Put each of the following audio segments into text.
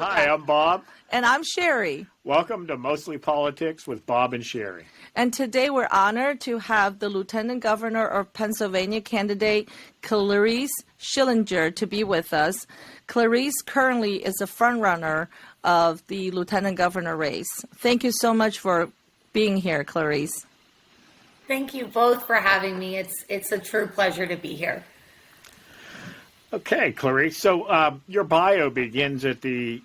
Hi, I'm Bob. And I'm Sherry. Welcome to Mostly Politics with Bob and Sherry. And today we're honored to have the Lieutenant Governor of Pennsylvania candidate Clarice Schillinger to be with us. Clarice currently is the frontrunner of the Lieutenant Governor race. Thank you so much for being here, Clarice. Thank you both for having me. It's a true pleasure to be here. Okay, Clarice. So your bio begins at the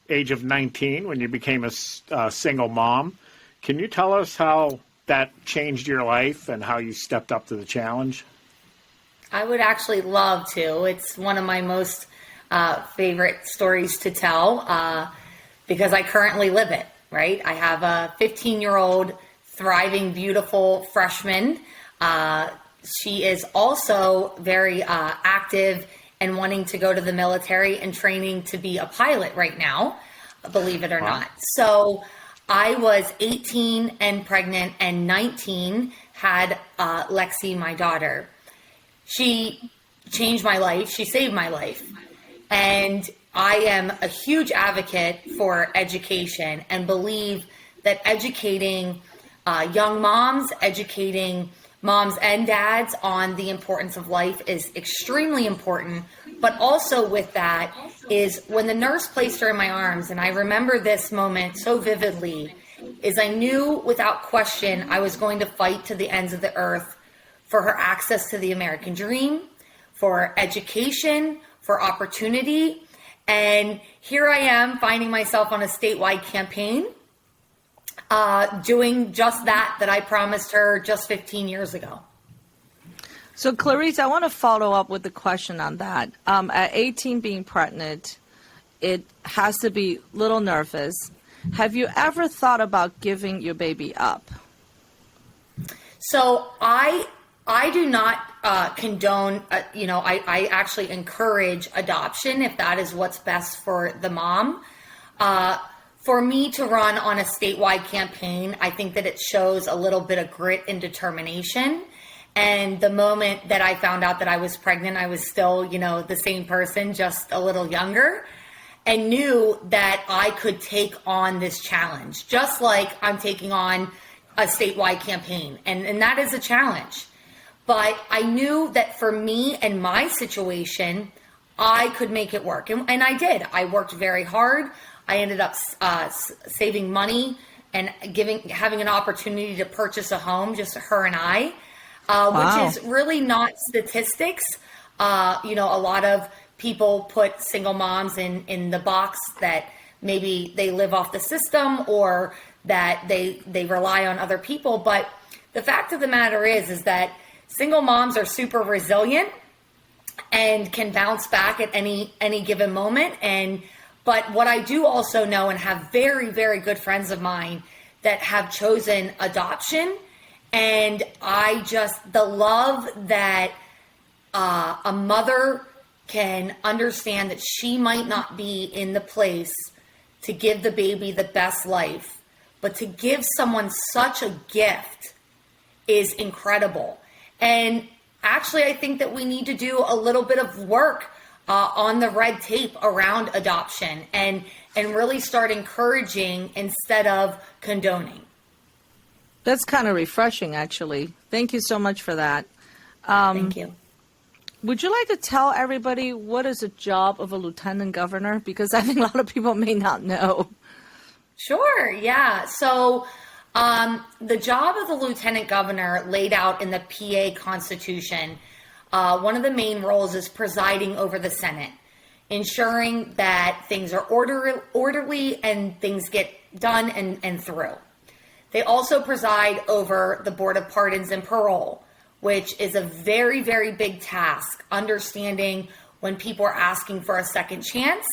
age of 19 when you became a single mom. Can you tell us how that changed your life and how you stepped up to the challenge? I would actually love to. It's one of my most favorite stories to tell because I currently live it, right? I have a 15-year-old, thriving, beautiful freshman. She is also very active and wanting to go to the military and training to be a pilot right now, believe it or not. So I was 18 and pregnant, and 19 had Lexi, my daughter. She changed my life. She saved my life. And I am a huge advocate for education and believe that educating young moms, educating moms and dads on the importance of life is extremely important. But also with that is when the nurse placed her in my arms, and I remember this moment so vividly, is I knew without question I was going to fight to the ends of the earth for her access to the American dream, for education, for opportunity. And here I am finding myself on a statewide campaign doing just that I promised her just 15 years ago. So, Clarice, I want to follow up with the question on that. At 18 being pregnant, it has to be a little nervous. Have you ever thought about giving your baby up? So I do not condone, I actually encourage adoption if that is what's best for the mom. For me to run on a statewide campaign, I think that it shows a little bit of grit and determination. And the moment that I found out that I was pregnant, I was still, the same person, just a little younger, and knew that I could take on this challenge, just like I'm taking on a statewide campaign. And that is a challenge. But I knew that for me and my situation, I could make it work. And I did. I worked very hard. I ended up saving money and having an opportunity to purchase a home, just her and I, Wow. which is really not statistics. A lot of people put single moms in the box that maybe they live off the system or that they rely on other people. But the fact of the matter is that single moms are super resilient and can bounce back at any given moment. But what I do also know and have very, very good friends of mine that have chosen adoption, and the love that a mother can understand that she might not be in the place to give the baby the best life, but to give someone such a gift is incredible. And actually, I think that we need to do a little bit of work on the red tape around adoption and really start encouraging instead of condoning. That's kind of refreshing, actually. Thank you so much for that. Thank you. Would you like to tell everybody what is the job of a lieutenant governor? Because I think a lot of people may not know. Sure, yeah. So the job of the lieutenant governor laid out in the PA Constitution, one of the main roles is presiding over the Senate, ensuring that things are orderly and things get done and through. They also preside over the Board of Pardons and Parole, which is a very, very big task, understanding when people are asking for a second chance,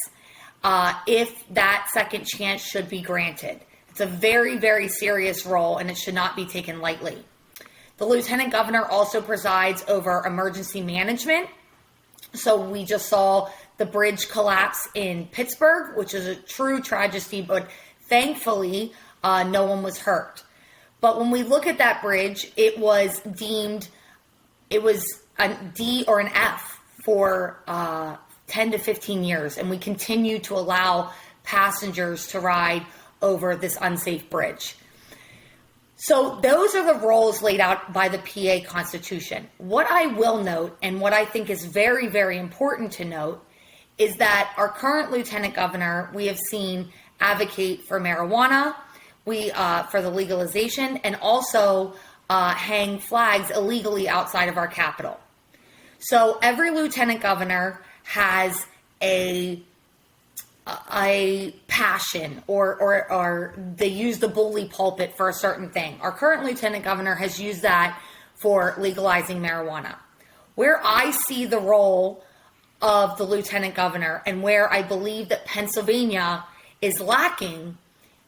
if that second chance should be granted. It's a very, very serious role, and it should not be taken lightly. The lieutenant governor also presides over emergency management. So we just saw the bridge collapse in Pittsburgh, which is a true tragedy, but thankfully no one was hurt. But when we look at that bridge, it was a D or an F for 10 to 15 years, and we continue to allow passengers to ride over this unsafe bridge. So those are the roles laid out by the PA Constitution. What I will note, and what I think is very, very important to note, is that our current lieutenant governor, we have seen advocate for marijuana, for the legalization, and also hang flags illegally outside of our capital. So every lieutenant governor has a passion, or they use the bully pulpit for a certain thing. Our current lieutenant governor has used that for legalizing marijuana. Where I see the role of the lieutenant governor, and where I believe that Pennsylvania is lacking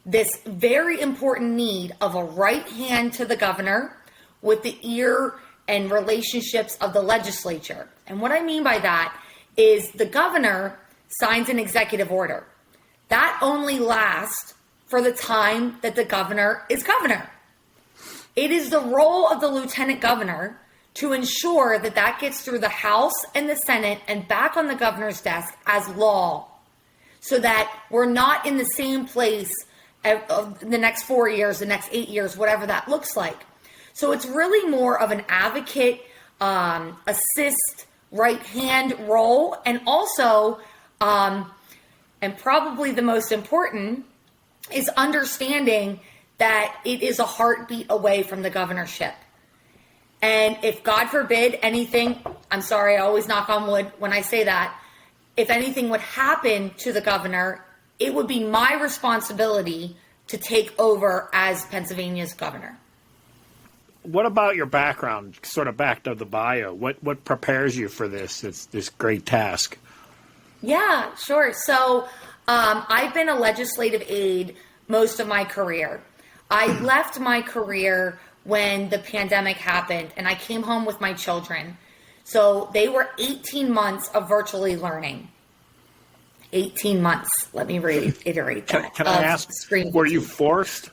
this very important need of a right hand to the governor with the ear and relationships of the legislature. And what I mean by that is the governor signs an executive order. That only lasts for the time that the governor is governor. It is the role of the lieutenant governor to ensure that that gets through the House and the Senate and back on the governor's desk as law, so that we're not in the same place of the next 4 years, the next 8 years, whatever that looks like. So it's really more of an advocate, assist, right hand role, and also, and probably the most important, is understanding that it is a heartbeat away from the governorship. And if, God forbid, anything, I'm sorry, I always knock on wood when I say that, if anything would happen to the governor, it would be my responsibility to take over as Pennsylvania's governor. What about your background, sort of back to the bio? What prepares you for this great task? Yeah, sure. So I've been a legislative aide most of my career. I left my career when the pandemic happened, and I came home with my children. So they were 18 months of virtually learning. 18 months. Let me reiterate that. Can I ask, were you forced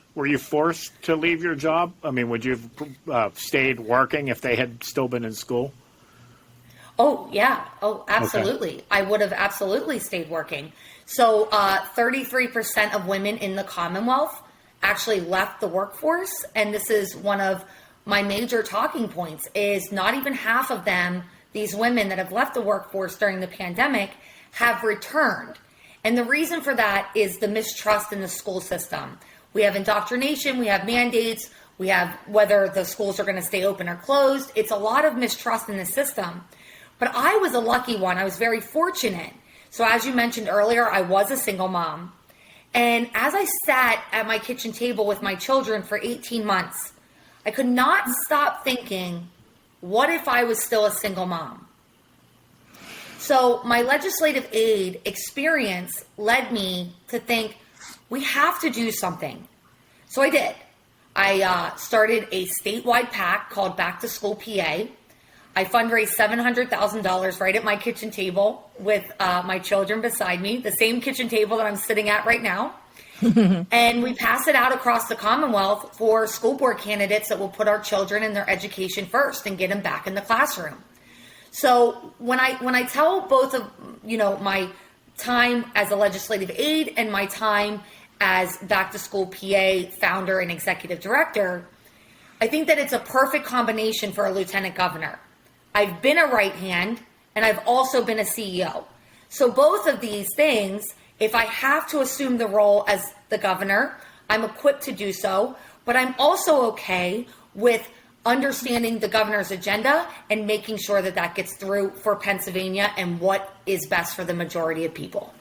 to leave your job? I mean, would you have stayed working if they had still been in school? Oh, yeah. Oh, absolutely. Okay. I would have absolutely stayed working. So 33% of women in the Commonwealth actually left the workforce. And this is one of my major talking points, is not even half of them, these women that have left the workforce during the pandemic, have returned. And the reason for that is the mistrust in the school system. We have indoctrination, we have mandates, we have whether the schools are going to stay open or closed. It's a lot of mistrust in the system. But I was a lucky one. I was very fortunate. So as you mentioned earlier, I was a single mom. And as I sat at my kitchen table with my children for 18 months, I could not stop thinking, what if I was still a single mom? So my legislative aide experience led me to think, we have to do something. So I did. I started a statewide PAC called Back to School PA. I fundraised $700,000 right at my kitchen table with my children beside me, the same kitchen table that I'm sitting at right now. And we pass it out across the Commonwealth for school board candidates that will put our children and their education first and get them back in the classroom. So when I tell both of, my time as a legislative aide and my time as Back to School PA founder and executive director, I think that it's a perfect combination for a lieutenant governor. I've been a right hand, and I've also been a CEO. So both of these things, if I have to assume the role as the governor, I'm equipped to do so, but I'm also okay with understanding the governor's agenda and making sure that that gets through for Pennsylvania and what is best for the majority of people.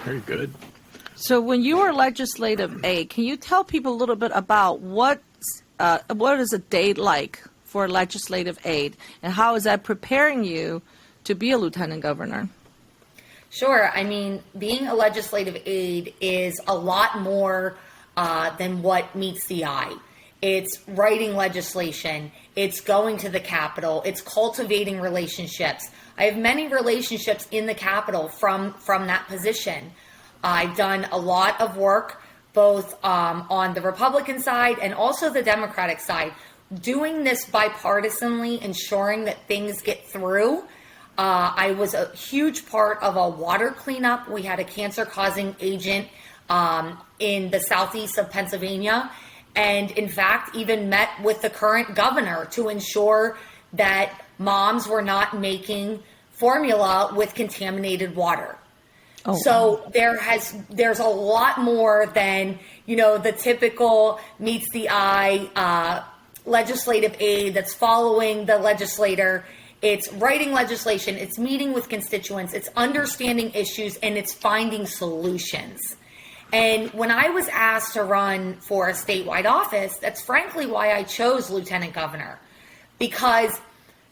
Very good. So when you were legislative aide, can you tell people a little bit about what is a day like for a legislative aide, and how is that preparing you to be a lieutenant governor? Sure. I mean, being a legislative aide is a lot more than what meets the eye. It's writing legislation. It's going to the Capitol. It's cultivating relationships. I have many relationships in the Capitol from that position. I've done a lot of work both on the Republican side and also the Democratic side, doing this bipartisanly, ensuring that things get through I was a huge part of a water cleanup. We had a cancer-causing agent in the southeast of Pennsylvania, and in fact, even met with the current governor to ensure that moms were not making formula with contaminated water. Oh, so there's a lot more than, the typical meets the eye legislative aid that's following the legislator. It's writing legislation, it's meeting with constituents, it's understanding issues, and it's finding solutions. And when I was asked to run for a statewide office, that's frankly why I chose lieutenant governor, because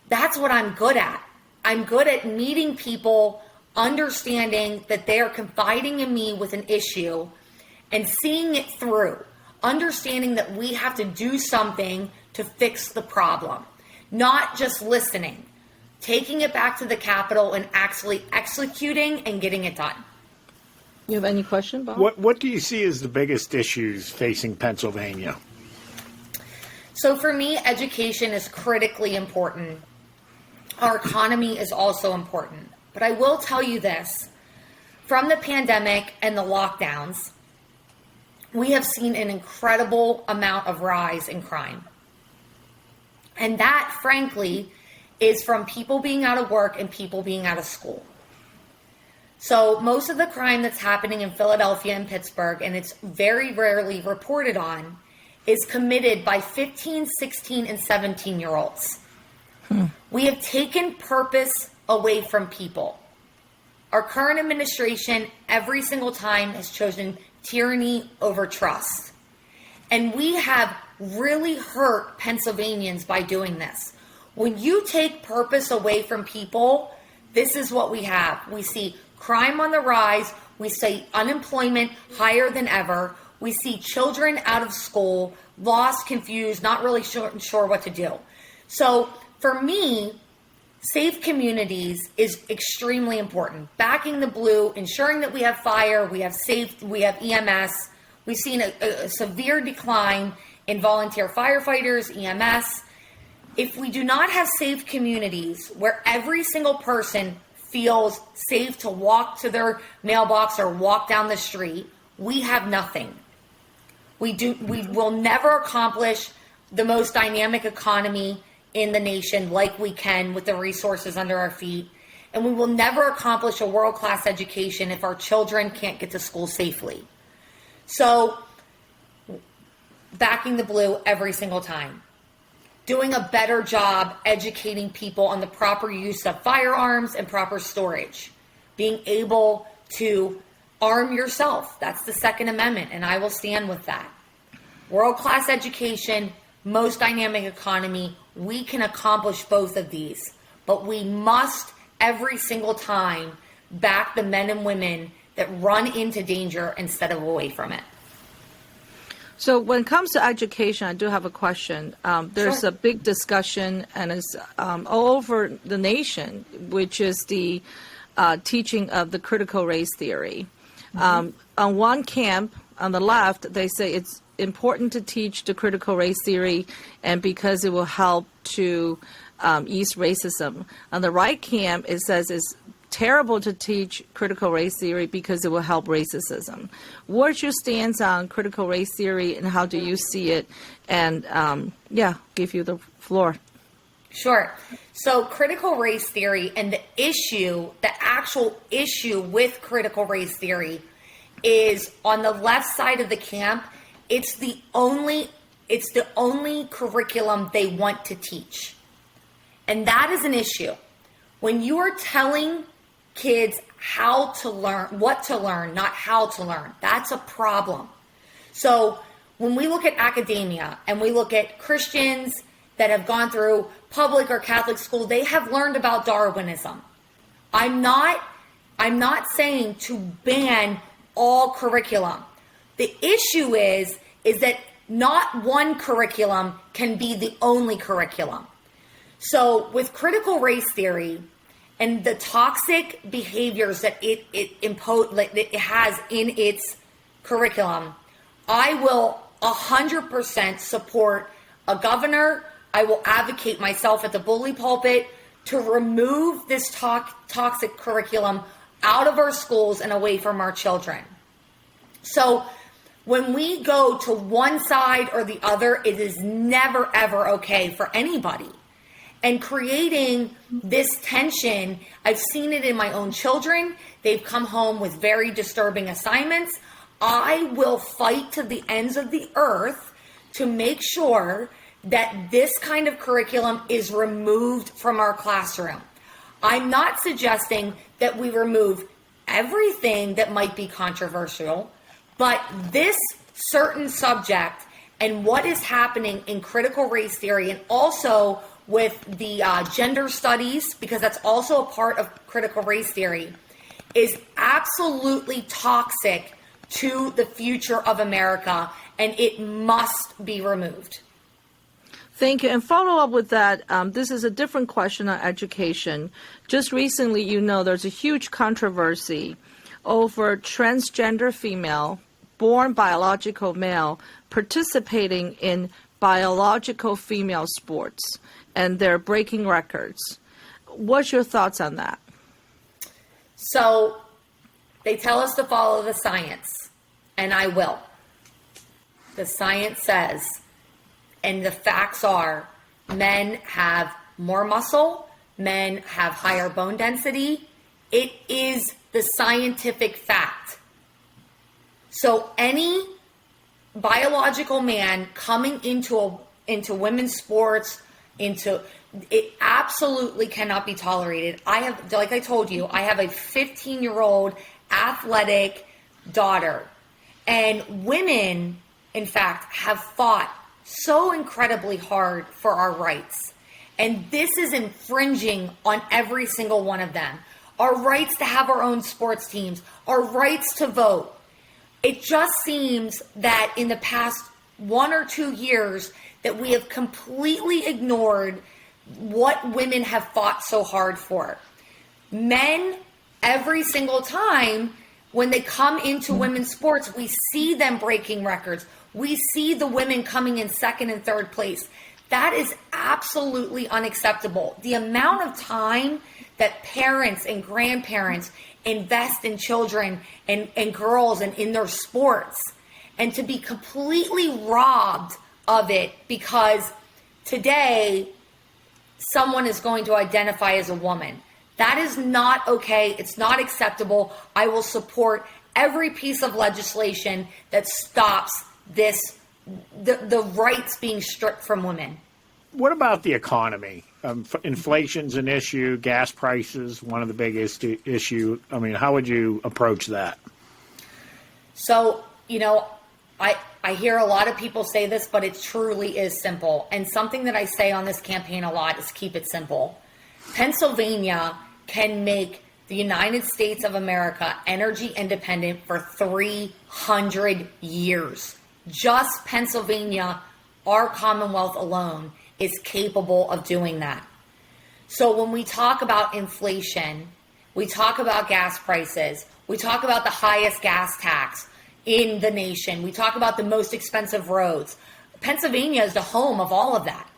that's what I'm good at. I'm good at meeting people, understanding that they are confiding in me with an issue and seeing it through, understanding that we have to do something to fix the problem, not just listening, taking it back to the Capitol and actually executing and getting it done. You have any question, Bob? What do you see as the biggest issues facing Pennsylvania? So for me, education is critically important. Our economy is also important. But I will tell you this, from the pandemic and the lockdowns, we have seen an incredible amount of rise in crime. And that, frankly, is from people being out of work and people being out of school. So most of the crime that's happening in Philadelphia and Pittsburgh, and it's very rarely reported on, is committed by 15, 16, and 17-year-olds. We have taken purpose away from people. Our current administration, every single time, has chosen tyranny over trust. And we have really hurt Pennsylvanians by doing this. When you take purpose away from people, this is what we have. We see crime on the rise. We see unemployment higher than ever. We see children out of school, lost, confused, not really sure what to do. So for me, safe communities is extremely important. Backing the blue, ensuring that we have fire, we have EMS. We've seen a severe decline in volunteer firefighters, EMS. If we do not have safe communities where every single person feels safe to walk to their mailbox or walk down the street, we have nothing. We will never accomplish the most dynamic economy in the nation like we can with the resources under our feet. And we will never accomplish a world-class education if our children can't get to school safely. So, backing the blue every single time. Doing a better job educating people on the proper use of firearms and proper storage. Being able to arm yourself. That's the Second Amendment, and I will stand with that. World-class education, most dynamic economy. We can accomplish both of these, but we must every single time back the men and women that run into danger instead of away from it. So when it comes to education, I do have a question. There's a big discussion, and it's all over the nation, which is the teaching of the critical race theory. On one camp, on the left, they say it's important to teach the critical race theory, and because it will help to ease racism. On the right camp, it says it's terrible to teach critical race theory because it will help racism. What's your stance on critical race theory, and how do you see it? And give you the floor. Sure. So critical race theory and the actual issue with critical race theory is on the left side of the camp. It's the only curriculum they want to teach. And that is an issue. When you are telling kids how to learn, what to learn, not how to learn, that's a problem. So when we look at academia and we look at Christians that have gone through public or Catholic school, they have learned about Darwinism. I'm not saying to ban all curriculum. The issue is that not one curriculum can be the only curriculum. So with critical race theory and the toxic behaviors that it has in its curriculum, I will 100% support a governor. I will advocate myself at the bully pulpit to remove this toxic curriculum out of our schools and away from our children. So when we go to one side or the other, it is never, ever okay for anybody. And creating this tension, I've seen it in my own children. They've come home with very disturbing assignments. I will fight to the ends of the earth to make sure that this kind of curriculum is removed from our classroom. I'm not suggesting that we remove everything that might be controversial, but this certain subject and what is happening in critical race theory, and also with the gender studies, because that's also a part of critical race theory, is absolutely toxic to the future of America, and it must be removed. Thank you. And follow up with that, this is a different question on education. Just recently, there's a huge controversy over transgender female, born biological male, participating in biological female sports, and they're breaking records. What's your thoughts on that? So they tell us to follow the science, and I will. The science says, and the facts are, men have more muscle, men have higher bone density. It is the scientific fact. So any biological man coming into women's sports, it absolutely cannot be tolerated. Like I told you, I have a 15-year-old athletic daughter, and women, in fact, have fought so incredibly hard for our rights. And this is infringing on every single one of them. Our rights to have our own sports teams, our rights to vote. It just seems that in the past 1 or 2 years that we have completely ignored what women have fought so hard for. Men, every single time when they come into women's sports, we see them breaking records. We see the women coming in second and third place. That is absolutely unacceptable. The amount of time that parents and grandparents invest in children and girls and in their sports, and to be completely robbed of it because today someone is going to identify as a woman. That is not okay. It's not acceptable. I will support every piece of legislation that stops the rights being stripped from women. What about the economy? Inflation's an issue. Gas prices, one of the biggest issue. I mean, how would you approach that? So, I hear a lot of people say this, but it truly is simple. And something that I say on this campaign a lot is keep it simple. Pennsylvania can make the United States of America energy independent for 300 years. Just Pennsylvania, our Commonwealth alone, is capable of doing that. So when we talk about inflation, we talk about gas prices, we talk about the highest gas tax in the nation, we talk about the most expensive roads. Pennsylvania is the home of all of that.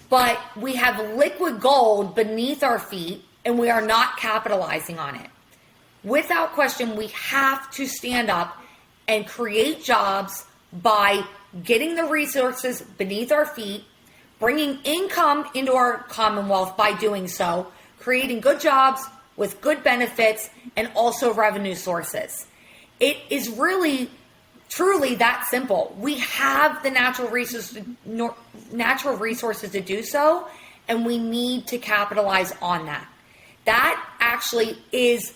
But we have liquid gold beneath our feet, and we are not capitalizing on it. Without question, we have to stand up and create jobs by getting the resources beneath our feet, bringing income into our Commonwealth by doing so, creating good jobs with good benefits and also revenue sources. It is really, truly that simple. We have the natural resources to do so, and we need to capitalize on that. That actually is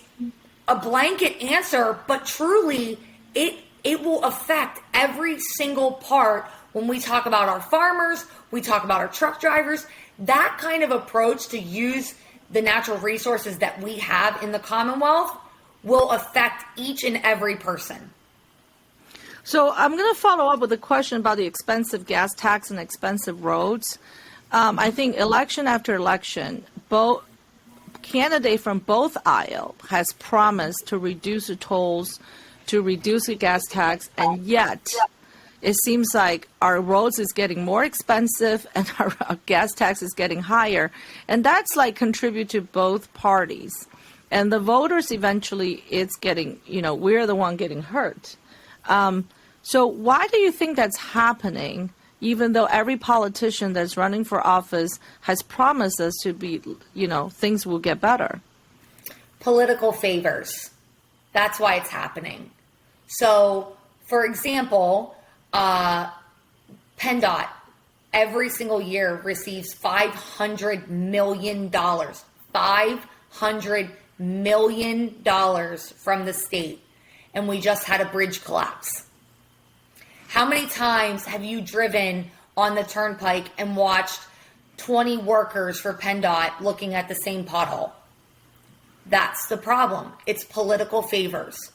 a blanket answer, but truly it will affect every single part when we talk about our farmers, we talk about our truck drivers. That kind of approach to use the natural resources that we have in the Commonwealth will affect each and every person. So I'm going to follow up with a question about the expensive gas tax and expensive roads. I think election after election, both candidate from both aisle has promised to reduce the tolls, to reduce the gas tax, and yet it seems like our roads is getting more expensive and our gas tax is getting higher. And that's like contribute to both parties. And the voters eventually, it's getting, we're the one getting hurt. So why do you think that's happening, even though every politician that's running for office has promised us to be, things will get better? Political favors. That's why it's happening. So, for example, PennDOT every single year receives $500 million. $500 million from the state. And we just had a bridge collapse. How many times have you driven on the turnpike and watched 20 workers for PennDOT looking at the same pothole? That's the problem. It's political favors.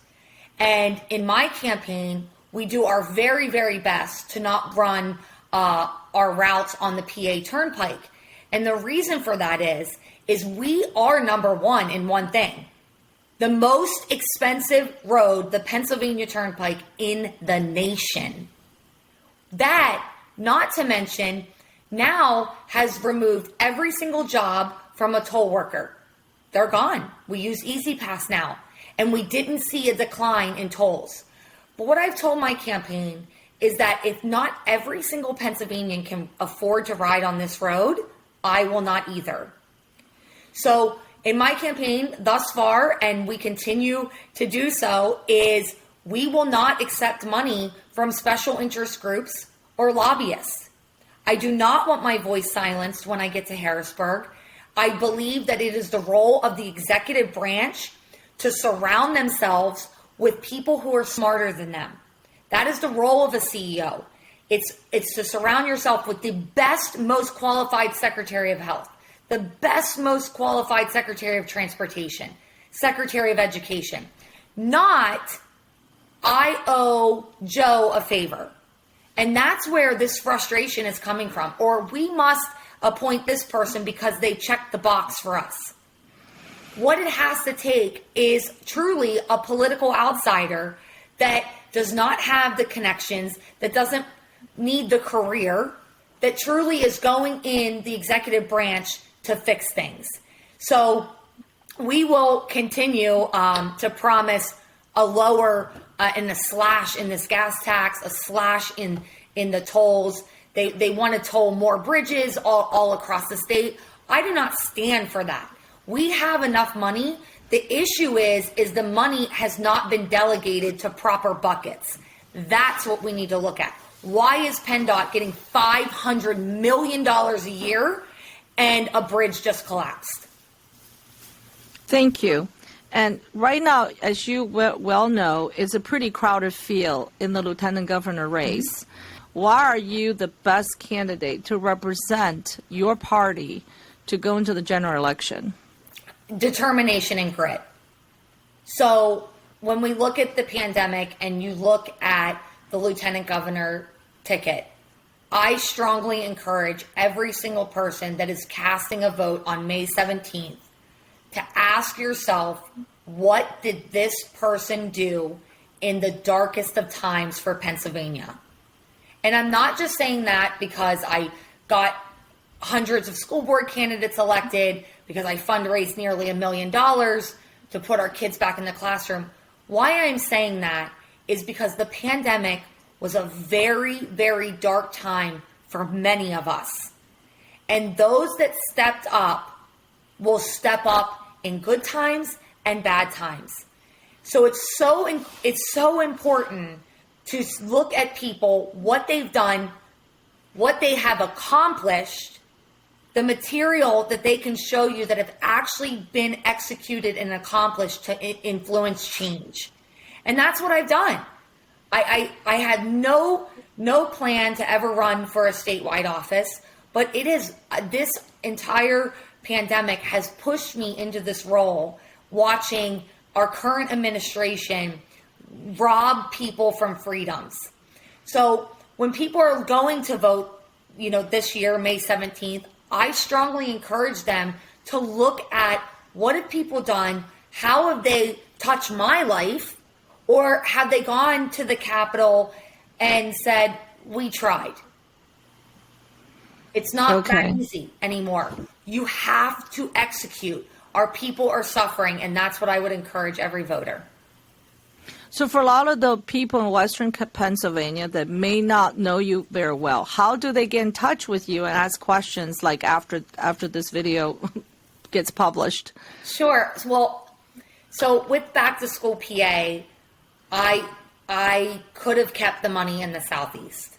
And in my campaign, we do our very, very best to not run our routes on the PA Turnpike. And the reason for that is we are number one in one thing. The most expensive road, the Pennsylvania Turnpike, in the nation. That, not to mention, now has removed every single job from a toll worker. They're gone. We use Easy Pass now. And we didn't see a decline in tolls. But what I've told my campaign is that if not every single Pennsylvanian can afford to ride on this road, I will not either. So in my campaign thus far, and we continue to do so, is we will not accept money from special interest groups or lobbyists. I do not want my voice silenced when I get to Harrisburg. I believe that it is the role of the executive branch to surround themselves with people who are smarter than them. That is the role of a CEO. It's to surround yourself with the best, most qualified Secretary of Health, the best, most qualified Secretary of Transportation, Secretary of Education. Not, I owe Joe a favor. And that's where this frustration is coming from. Or we must appoint this person because they checked the box for us. What it has to take is truly a political outsider that does not have the connections, that doesn't need the career, that truly is going in the executive branch to fix things. So we will continue to promise a lower and a slash in this gas tax, a slash in the tolls. They want to toll more bridges all across the state. I do not stand for that. We have enough money. The issue is the money has not been delegated to proper buckets. That's what we need to look at. Why is PennDOT getting $500 million a year and a bridge just collapsed? Thank you. And right now, as you well know, it's a pretty crowded field in the lieutenant governor race. Why are you the best candidate to represent your party to go into the general election? Determination and grit. So when we look at the pandemic and you look at the lieutenant governor ticket, I strongly encourage every single person that is casting a vote on May 17th to ask yourself, what did this person do in the darkest of times for Pennsylvania? And I'm not just saying that because I got hundreds of school board candidates elected, because I fundraised nearly $1 million to put our kids back in the classroom. Why I'm saying that is because the pandemic was a very, very dark time for many of us. And those that stepped up will step up in good times and bad times. So it's so important to look at people, what they've done, what they have accomplished, the material that they can show you that have actually been executed and accomplished to influence change. And that's what I've done. I had no plan to ever run for a statewide office, but it is this entire pandemic has pushed me into this role, watching our current administration rob people from freedoms. So when people are going to vote, this year, May 17th, I strongly encourage them to look at what have people done, how have they touched my life, or have they gone to the Capitol and said, we tried. It's not that easy anymore. You have to execute. Our people are suffering, and that's what I would encourage every voter. So for a lot of the people in Western Pennsylvania that may not know you very well, how do they get in touch with you and ask questions like after this video gets published? Sure. Well, so with Back to School PA, I could have kept the money in the Southeast.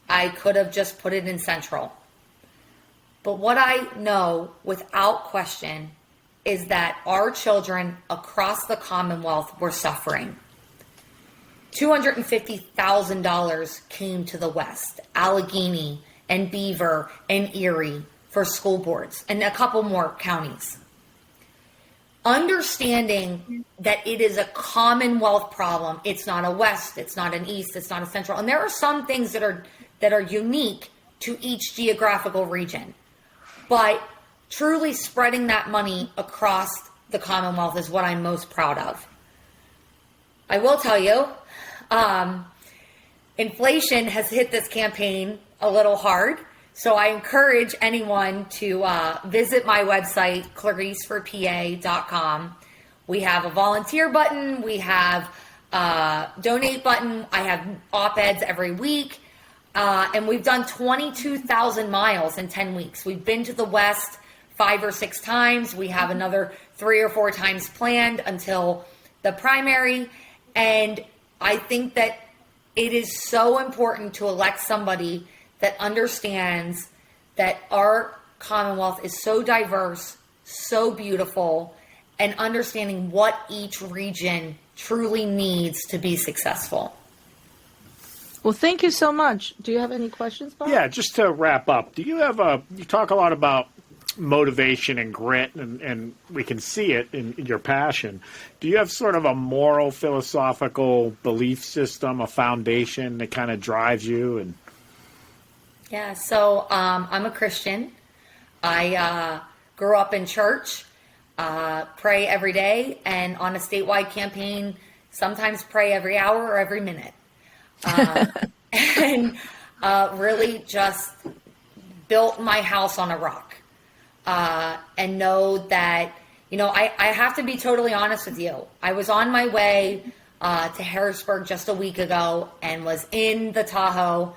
I could have just put it in Central. But what I know without question is that our children across the Commonwealth were suffering. $250,000 came to the West, Allegheny and Beaver and Erie for school boards and a couple more counties. Understanding that it is a Commonwealth problem. It's not a West, it's not an East, it's not a Central. And there are some things that are unique to each geographical region. But truly spreading that money across the Commonwealth is what I'm most proud of. I will tell you, inflation has hit this campaign a little hard. So I encourage anyone to visit my website, clariceforpa.com. We have a volunteer button. We have a donate button. I have op-eds every week. And we've done 22,000 miles in 10 weeks. We've been to the West 5 or 6 times. We have another 3 or 4 times planned until the primary. And I think that it is so important to elect somebody that understands that our Commonwealth is so diverse, so beautiful, and understanding what each region truly needs to be successful. Well, thank you so much. Do you have any questions, Bob? Yeah, just to wrap up, do you have you talk a lot about motivation and grit, and we can see it in your passion. Do you have sort of a moral, philosophical belief system, a foundation that kind of drives you? And yeah, so I'm a Christian. I grew up in church, pray every day, and on a statewide campaign, sometimes pray every hour or every minute. And really just built my house on a rock. And know that, I have to be totally honest with you. I was on my way to Harrisburg just a week ago and was in the Tahoe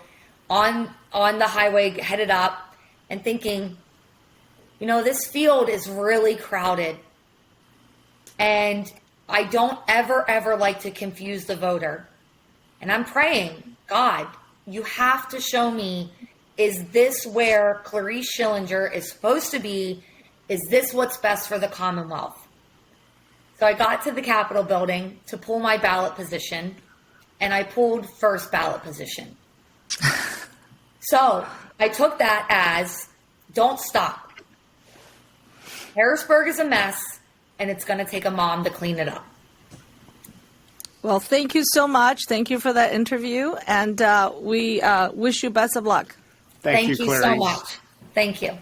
on the highway headed up and thinking, this field is really crowded. And I don't ever like to confuse the voter. And I'm praying, God, you have to show me, is this where Clarice Schillinger is supposed to be? Is this what's best for the Commonwealth? So I got to the Capitol building to pull my ballot position, and I pulled first ballot position. So I took that as, don't stop. Harrisburg is a mess, and it's going to take a mom to clean it up. Well, thank you so much. Thank you for that interview, and we wish you best of luck. Thank you, Clarice. So much. Thank you.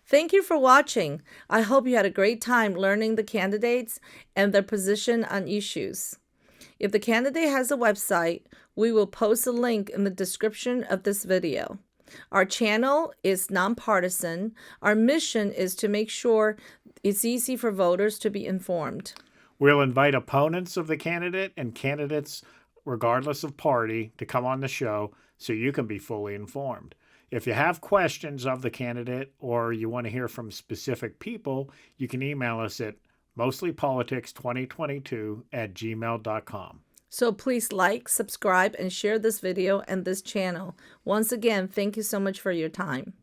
Thank you for watching. I hope you had a great time learning the candidates and their position on issues. If the candidate has a website, we will post a link in the description of this video. Our channel is nonpartisan. Our mission is to make sure it's easy for voters to be informed. We'll invite opponents of the candidate and candidates, regardless of party, to come on the show so you can be fully informed. If you have questions of the candidate or you want to hear from specific people, you can email us at mostlypolitics2022@gmail.com. So please like, subscribe, and share this video and this channel. Once again, thank you so much for your time.